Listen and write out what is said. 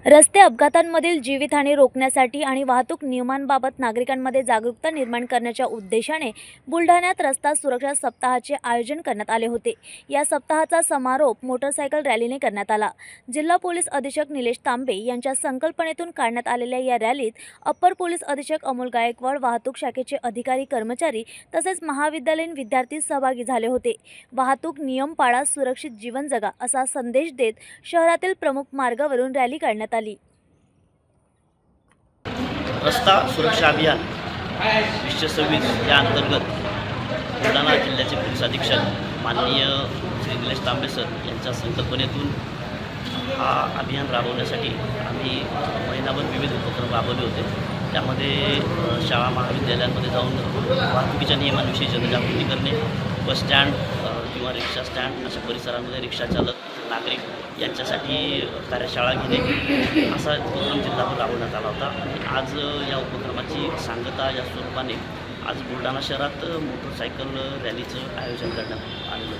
रस्ते अपघातांमधील जीवितहानी रोखण्यासाठी आणि वाहतूक नियमांबाबत नागरिकांमध्ये जागरूकता निर्माण करण्याच्या उद्देशाने बुलढाण्यात रस्ता सुरक्षा सप्ताहाचे आयोजन करण्यात आले होते। या सप्ताहाचा समारोप मोटरसायकल रॅलीने करण्यात आला। जिल्हा पोलीस अधीक्षक निलेश तांबे यांच्या संकल्पनेतून काढण्यात आलेल्या या रॅलीत अप्पर पोलीस अधीक्षक अमोल गायकवाड, वाहतूक शाखेचे अधिकारी कर्मचारी तसेच महाविद्यालयीन विद्यार्थी सहभागी झाले होते। वाहतूक नियम पाळा, सुरक्षित जीवन जगा असा संदेश देत शहरातील प्रमुख मार्गावरून रॅली काढण्यात आली। रस्ता सुरक्षा अभियान 2026 या अंतर्गत बुलढाणा जिल्ह्याचे पोलीस अधीक्षक माननीय श्री निलेश तांबे सर यांच्या संकल्पनेतून हा अभियान राबवण्यासाठी आम्ही महिनाभर विविध उपक्रम राबवले होते। त्यामध्ये शाळा महाविद्यालयांमध्ये जाऊन वाहतुकीच्या नियमांविषयी जनजागृती करणे, बस स्टँड किंवा रिक्षा स्टँड अशा परिसरांमध्ये रिक्षा चालक, नागरिक यांच्यासाठी कार्यशाळा घेणे असा उपक्रम जिल्हाभर राबवण्यात आला होता। आणि आज या उपक्रमाची सांगता या स्वरूपाने आज बुलढाणा शहरात मोटरसायकल रॅलीचं आयोजन करण्यात आलेलं होतं।